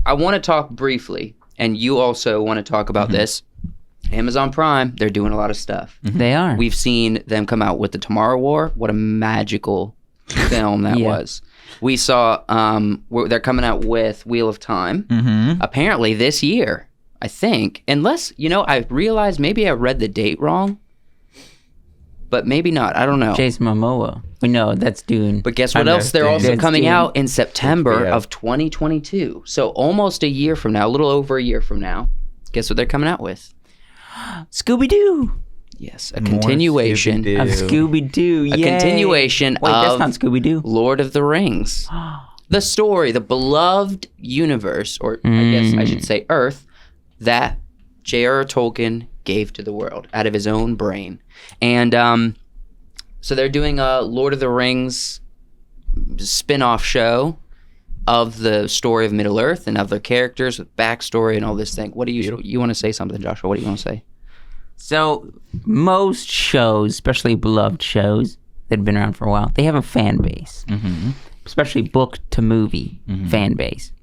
I want to talk briefly, and you also want to talk about this. Amazon Prime, they're doing a lot of stuff. They are. We've seen them come out with the Tomorrow War. What a magical film that was. We saw they're coming out with Wheel of Time. Apparently this year, I think. Unless, I realized maybe I read the date wrong. But maybe not. I don't know. Jason Momoa. We know that's Dune. But guess what else? They're also coming out in September of 2022. So almost a year from now, a little over a year from now. Guess what they're coming out with? Scooby-Doo. Yes, a continuation of Scooby-Doo. A continuation Wait, of that's not Scooby-Doo. Lord of the Rings. The story, the beloved universe, or I guess I should say Earth, that J.R.R. Tolkien gave to the world out of his own brain. And so they're doing a Lord of the Rings spin-off show of the story of Middle-earth and of their characters with backstory and all this thing. What do you want to say something, Joshua? What do you want to say? So most shows, especially beloved shows that have been around for a while, they have a fan base. Especially book to movie fan base.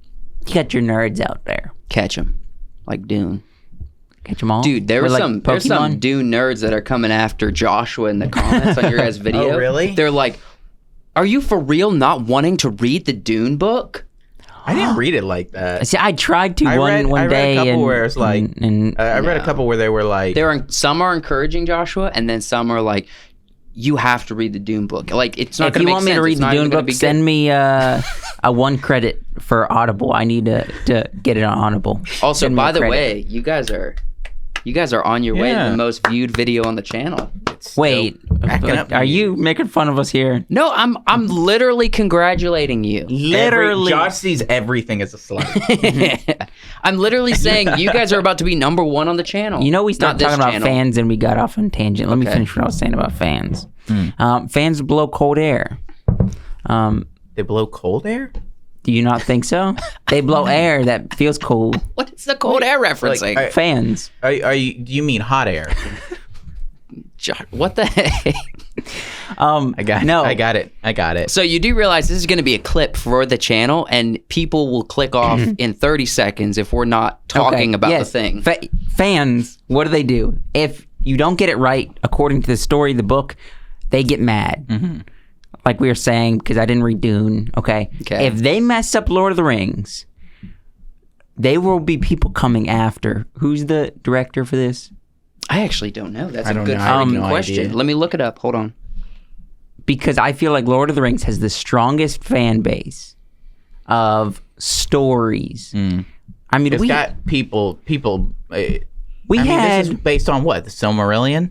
You got your nerds out there. Catch them. Like Dune. Catch them all? Dude, there's some Dune nerds that are coming after Joshua in the comments on your guys' video. Oh, really? They're like, are you for real not wanting to read the Dune book? I didn't read it like that. See, I tried to one day. I read a couple where it's like, I read a couple where they were like, some are encouraging Joshua, and then some are like, you have to read the Dune book. Like, it's not going to make sense. If you want me to read the Dune book, send me a 1 credit for Audible. I need to get it on Audible. Also, by the way, you guys are on your way to the most viewed video on the channel. Wait, are you making fun of us here? No, I'm literally congratulating you. Literally. Josh sees everything as a slight. I'm literally saying you guys are about to be number 1 on the channel. We started talking about fans and we got off on tangent. Let me finish what I was saying about fans. Fans blow cold air. They blow cold air? Do you not think so? They blow air that feels cold. What is the cold air referencing? Fans. Do you mean hot air? What the heck? I got it. So you do realize this is going to be a clip for the channel, and people will click off in 30 seconds if we're not talking about the thing. Fans, what do? If you don't get it right according to the story of the book, they get mad. Like we were saying, because I didn't read Dune. Okay. If they mess up Lord of the Rings, there will be people coming after. Who's the director for this? I actually don't know. That's a good question. Idea. Let me look it up. Hold on. Because I feel like Lord of the Rings has the strongest fan base of stories. I mean, it's got people. This is based on what? The Silmarillion?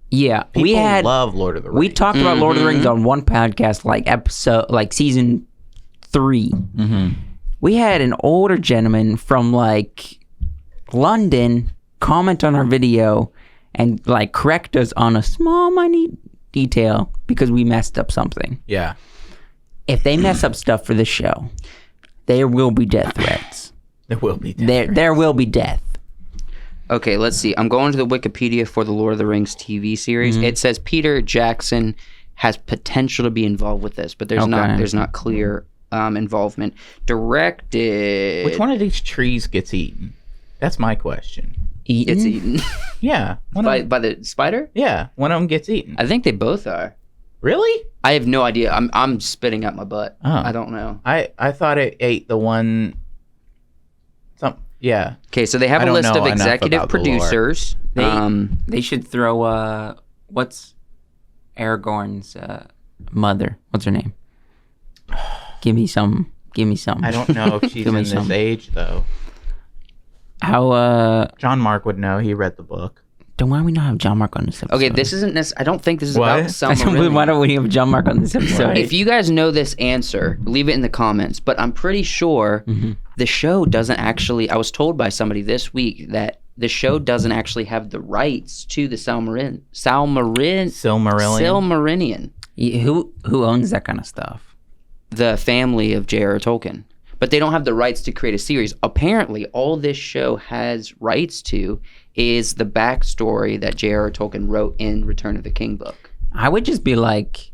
Yeah, people love Lord of the Rings. We talked about Lord of the Rings on one podcast, like season 3. We had an older gentleman from like London comment on our video and like correct us on a small, minute detail because we messed up something. Yeah. If they mess up stuff for the show, there will be death threats. There will be death. There will be death. Okay, let's see. I'm going to the Wikipedia for the Lord of the Rings TV series. It says Peter Jackson has potential to be involved with this, but there's not clear involvement. Directed. Which one of these trees gets eaten? That's my question. It's eaten. Yeah. By the spider? Yeah, one of them gets eaten. I think they both are. Really? I have no idea. I'm spitting out my butt. Oh. I don't know. I thought it ate the one. Yeah. Okay, so they have a list of executive producers. They should throw what's Aragorn's mother? What's her name? Give me some. I don't know if she's in this age though. How John Mark would know. He read the book. Then why do we not have John Mark on this episode? Okay, this isn't I don't think this is about Silmarillion. Why don't we have John Mark on this episode? Right. If you guys know this answer, leave it in the comments. But I'm pretty sure the show doesn't actually. I was told by somebody this week that the show doesn't actually have the rights to the Silmarillion. Who owns that kind of stuff? The family of J.R.R. Tolkien. But they don't have the rights to create a series. Apparently, all this show has rights to is the backstory that J.R.R. Tolkien wrote in Return of the King book. I would just be like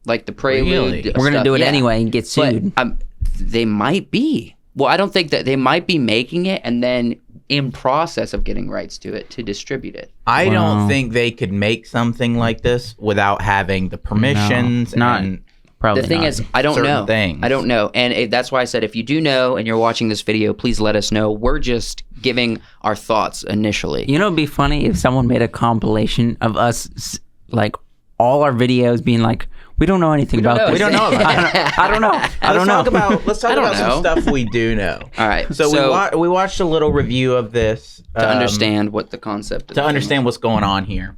the prelude. We're going to do it anyway and get sued. But, they might be. Well, I don't think that they might be making it and then in process of getting rights to it to distribute it. I don't think they could make something like this without having the permissions and Probably the thing not. is, I don't certain know. things. I don't know. And that's why I said if you do know and you're watching this video, please let us know. We're just giving our thoughts initially. You know, it'd be funny if someone made a compilation of us, like all our videos being like, we don't know anything about this. We don't know about it. I don't know. I don't know. Let's talk about some stuff we do know. All right. So we watched a little review of this to understand what the concept is. to understand what's going on here.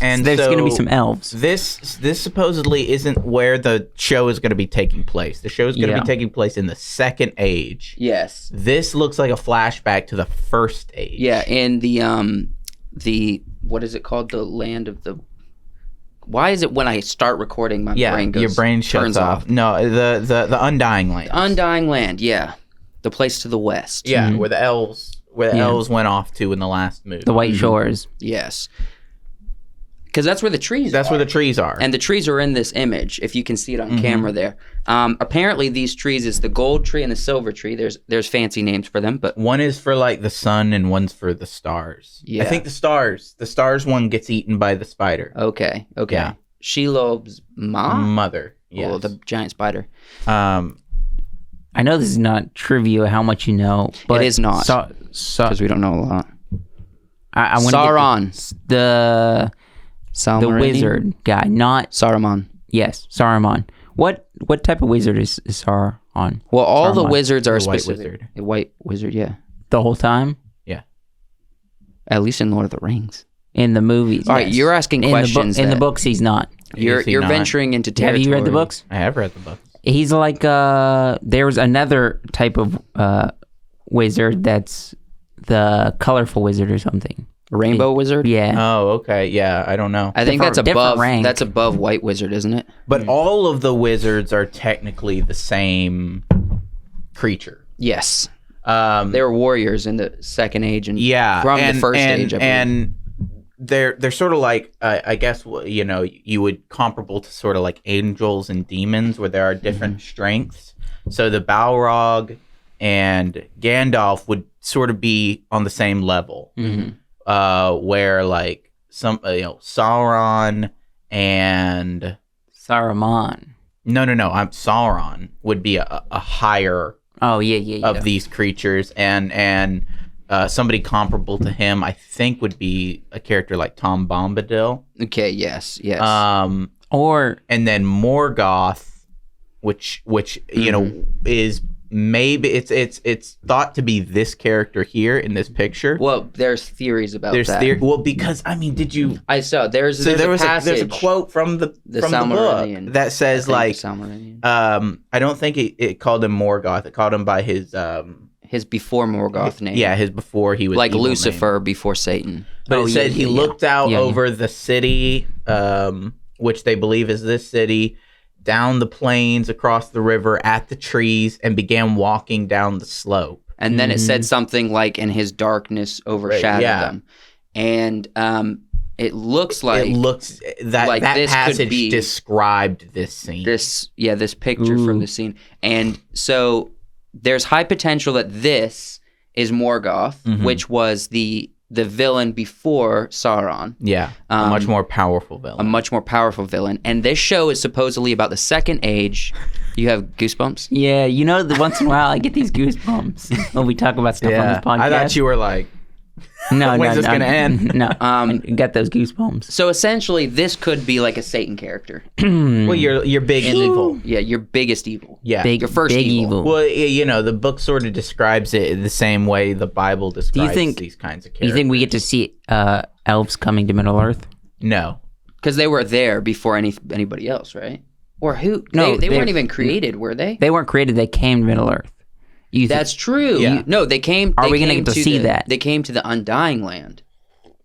And There's so going to be some elves. This supposedly isn't where the show is going to be taking place. The show is going to be taking place in the Second Age. Yes. This looks like a flashback to the First Age. Yeah, in the what is it called? The land of the. Why is it when I start recording my brain goes your brain shuts turns off? No, the Undying Land. Undying Land, yeah, the place to the west. Yeah, where the elves went off to in the last movie. The White Shores. Yes, because that's where the trees. That's are. where the trees are. And the trees are in this image, if you can see it on camera there. Apparently, these trees is the gold tree and the silver tree. There's fancy names for them, but one is for like the sun and one's for the stars. Yeah. I think the stars one gets eaten by the spider. okay. Yeah. Shelob's mom? Mother. Yes. Oh, the giant spider. I know this is not trivia how much you know, but It is not. Because we don't know a lot. I want Sauron. to get the Salmarini? wizard guy, not Saruman. yes, Saruman. What type of wizard is Sauron? Well, all the Saruman. wizards are The white specific. wizard. The white wizard, yeah. The whole time Yeah. At least in Lord of the Rings. in the movies. All right, you're asking questions. in the that- books. He's not. You're Is he you're not? venturing into Have territory. you read the books? I have read the book. He's like there's another type of wizard that's the colorful wizard or something. Rainbow wizard? Yeah. Oh, okay. Yeah, I don't know. I think that's Different above. rank. That's above white wizard, isn't it? But all of the wizards are technically the same creature. Yes. Um, They were warriors in the Second Age and yeah, from the First Age. I believe. and they're sort of like I guess you would comparable to sort of like angels and demons, where there are different strengths. So the Balrog and Gandalf would sort of be on the same level, where like some Sauron and Saruman. no, I'm Sauron would be a higher Oh yeah. of these creatures, and somebody comparable to him, I think, would be a character like Tom Bombadil. Okay. Yes. Or And then Morgoth, which is maybe it's thought to be this character here in this picture. Well, there's theories about There's that. well, because I mean, did you? I saw there's So there's there's a passage. quote from the Silmarillion. book that says like Silmarillion. I don't think it called him Morgoth. It called him by his His before Morgoth name. yeah, his before he was like evil name. Lucifer before Satan. But it said he looked out Yeah. over the city, which they believe is this city, down the plains, across the river, at the trees, and began walking down the slope. And then it said something like, "And his darkness overshadowed yeah. them." And it looks like It looks that like that this could passage be described this scene. this picture from the scene. And so there's high potential that this is Morgoth, which was the villain before Sauron, yeah, a much more powerful a villain. much more powerful villain. And this show is supposedly about the Second Age. You have goosebumps? yeah, once in a while I get these goosebumps when we talk about stuff on this podcast. I thought you were like, no, when's this gonna end? No, I got those goosebumps. So essentially, this could be like a Satan character. well, you're big evil. Yeah, your biggest evil. Yeah, Big, Your first big evil. Well, the book sort of describes it in the same way the Bible describes these kinds of Do characters. you think we get to see elves coming to Middle Earth? No. Because they were there before anybody else, right? Or who? No, they they're- weren't even created, were they? They weren't created; they came to Middle Earth. That's true. Yeah. No, they came. Are they we gonna came get to see that? They came to the Undying Land,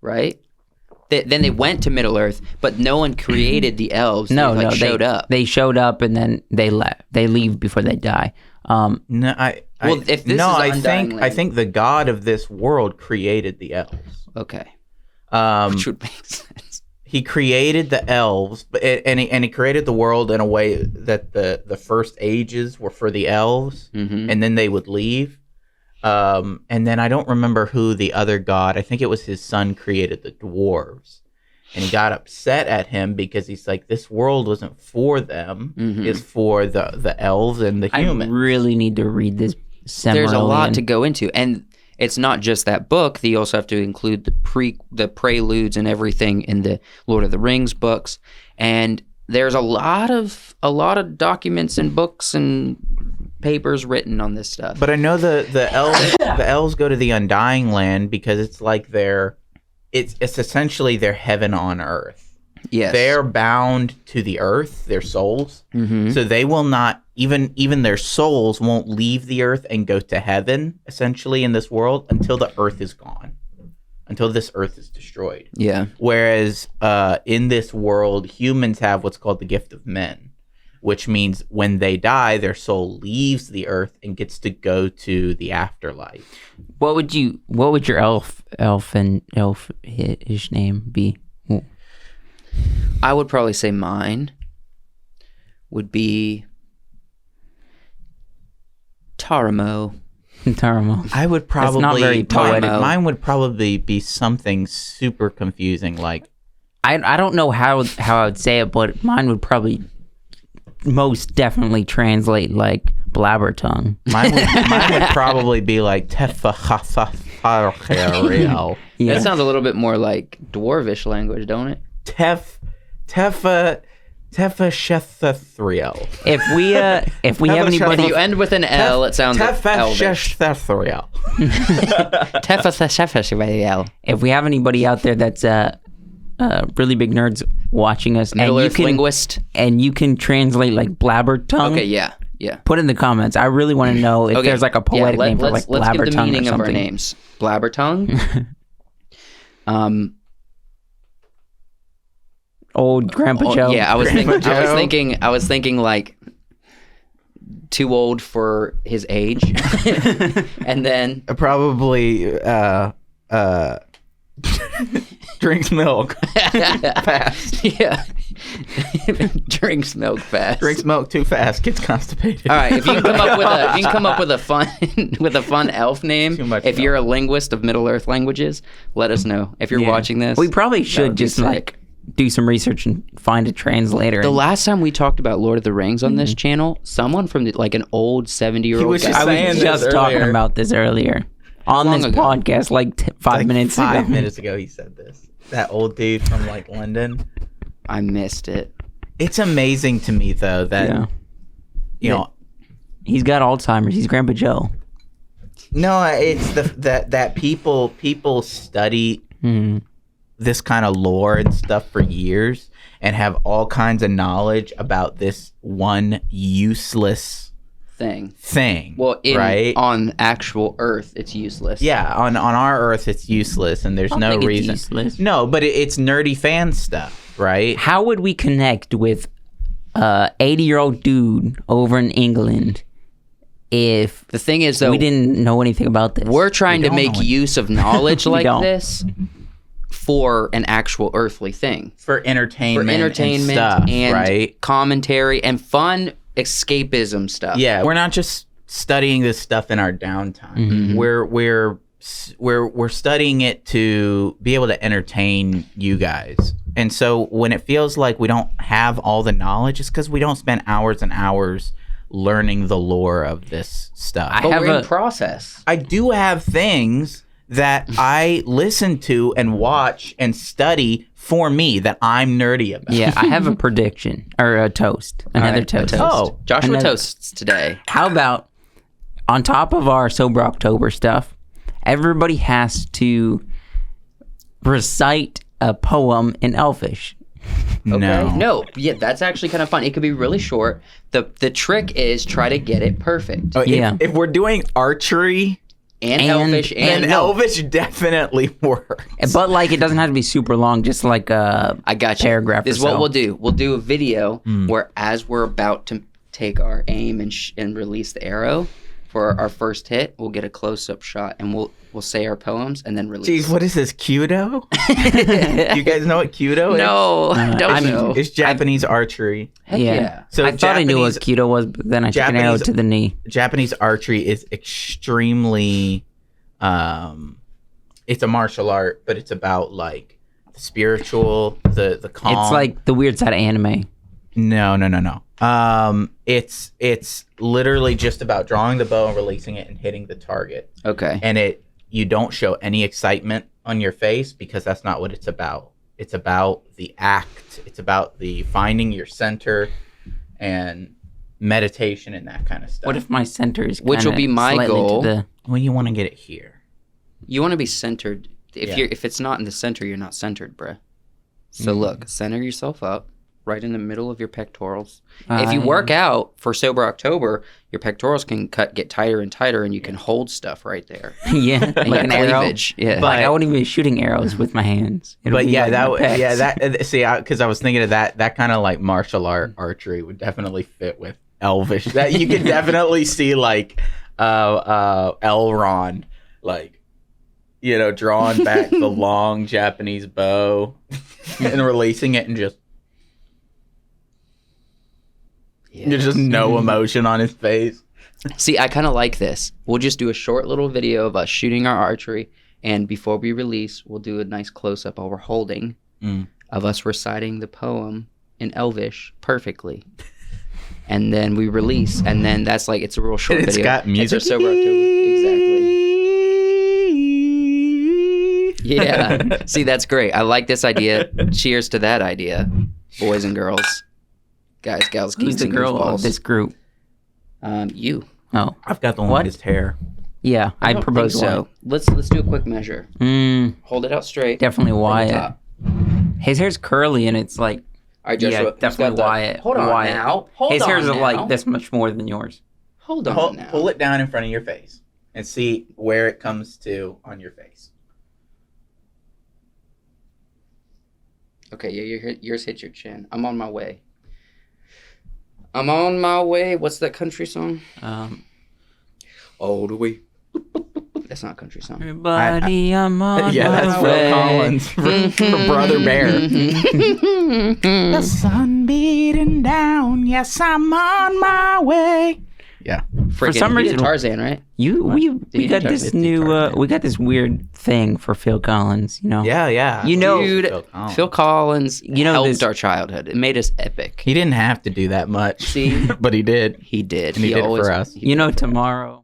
right? Then they went to Middle Earth, but no one created the elves. no, they, no, showed up. They showed up and then they left. They leave before they die. No, Well, if this is I Undying think Land- the God of this world created the elves. Okay, Um, which would make sense. he created the elves, and he created the world in a way that the first ages were for the elves, and then they would leave. And then I don't remember who the other god. I think it was his son created the dwarves, and he got upset at him because he's like, this world wasn't for them; it's for the elves and the humans. I really need to read this. There's a lot to go into, and it's not just that book. You also have to include the preludes and everything in the Lord of the Rings books. And there's a lot of documents and books and papers written on this stuff. But I know the elves go to the Undying Land because it's like it's essentially their heaven on earth. Yes. They're bound to the earth, their souls. So they will not, even their souls won't leave the earth and go to heaven, essentially, in this world until the earth is gone, until this earth is destroyed. Yeah. Whereas in this world, humans have what's called the gift of men, which means when they die, their soul leaves the earth and gets to go to the afterlife. What would your elfish name be? I would probably say mine would be Taramo. Taramo. I would probably not very poetic. Mine would probably be something super confusing, like I don't know how I would say it, but mine would probably most definitely translate like blabber tongue. mine would probably be like Tefa. Yeah. That sounds a little bit more like dwarvish language, don't it? Tefa Shethethriel. If we have anybody, If you end with an L, it sounds like Elvish. Shethethriel. if we have anybody out there that's really big nerds watching us, Middle and you Earth can linguist. and you can translate like blabber tongue. Okay, yeah. Put in the comments. I really want to know if there's like a poetic name for like let's blabber give the tongue meaning or of our something. names. Blabber tongue. Old Grandpa Joe. Yeah, I was Joe. thinking like too old for his age, and then Probably drinks milk fast. Yeah, drinks milk fast. Drinks milk too fast. Gets constipated. All right, if you can come up with a fun elf name, Too much if milk. you're a linguist of Middle Earth languages, let us know. If you're Yeah. watching this, We probably that should would be just sick. like do some research and find a translator. The and- last time we talked about Lord of the Rings on this channel, someone from like an old 70-year-old was guy. just I saying was this just talking earlier. about this earlier on long this ago? podcast, like 5 minutes ago. 5 minutes ago, he said this. That old dude from like London. I missed it. It's amazing to me though that Yeah. you know. He's got Alzheimer's. He's Grandpa Joe. No, it's that people study this kind of lore and stuff for years and have all kinds of knowledge about this one useless thing. Well, right? on actual Earth, it's useless. Yeah, on our Earth, it's useless, and there's no think it's reason. useless. No, but it's nerdy fan stuff, right? How would we connect with a 80-year-old dude over in England if The thing is, though, we didn't know anything about this? we're trying to don't make know use of knowledge We like don't. this for an actual earthly thing. For entertainment, And stuff, right? commentary and fun escapism stuff. Yeah, we're not just studying this stuff in our downtime. We're studying it to be able to entertain you guys. And so when it feels like we don't have all the knowledge, it's because we don't spend hours and hours learning the lore of this stuff. But have we're in a- process. I do have things that I listen to and watch and study for me that I'm nerdy about. Yeah, I have a prediction or a toast. Another All right, a toast. Oh. Joshua Another- toasts today. How about on top of our Sober October stuff, everybody has to recite a poem in Elfish. No. No, yeah, that's actually kind of fun. It could be really short. The trick is try to get it perfect. Yeah. If we're doing archery, And And- Elvish then and no, Elvish definitely works. But like it doesn't have to be super long, just like a I got you. paragraph This or is what so. we'll do. We'll do a video where as we're about to take our aim and release the arrow, for our first hit, we'll get a close-up shot, and we'll say our poems and then release. Jeez, what is this, Kyudo? You guys know what Kyudo is? No, I don't know. It's Japanese archery. Heck yeah. So I thought I knew what keto was, but then I took an arrow to the knee. Japanese archery is extremely, it's a martial art, but it's about like the spiritual, the calm. It's like the weird side of anime. No. It's literally just about drawing the bow and releasing it and hitting the target. Okay. And you don't show any excitement on your face because that's not what it's about. It's about the act. It's about the finding your center and meditation and that kind of stuff. What if my center is Which will be my goal. Well, you want to get it here. You want to be centered. If it's not in the center, you're not centered, bruh. So look, center yourself up right in the middle of your pectorals. If you work out for Sober October, your pectorals can get tighter and tighter, and you can hold stuff right there. Yeah, And like your an arrow. cleavage. Yeah. Like I wouldn't even be shooting arrows with my hands. It'll But be yeah, like my pecs. because I was thinking of that kind of like martial archery would definitely fit with Elvish. That you can definitely see like Elrond, like, you know, drawing back the long Japanese bow and releasing it and just there's just no emotion on his face. See, I kind of like this. We'll just do a short little video of us shooting our archery, and before we release, we'll do a nice close-up while we're holding of us reciting the poem in Elvish perfectly. And then we release, and then that's like, it's a real short It's video. got music. It's our Sober October. Exactly. Yeah. See, that's great. I like this idea. Cheers to that idea, boys and girls. Guys, gals, Who's geeks, the and girl goofballs. of this group? You. Oh, I've got the one What? with his hair. yeah. I don't propose think so. Let's do a quick measure. Hold it out straight. Definitely from the Wyatt. top. His hair's curly and it's like All right, Joshua. who's definitely got the- Wyatt. Hold on Wyatt. now. Hold His on hair's now. like this much more than yours. Hold on now. Pull it down in front of your face and see where it comes to on your face. Okay, yeah, yours hit your chin. I'm on my way. I'm on my way. What's that country song? All the way. That's not a country song. Everybody, I'm on Yeah, my that's way. Phil Collins from Brother Bear. The sun beating down. Yes, I'm on my way. Yeah. For some reason- Tarzan, right? We you got do this Tarzan? new we got this weird thing for Phil Collins, you know. Yeah. You know- Dude, Phil Collins You know helped this- our childhood. It made us epic. He didn't have to do that much. See? But he did. He did. And he did it always, for us. You know tomorrow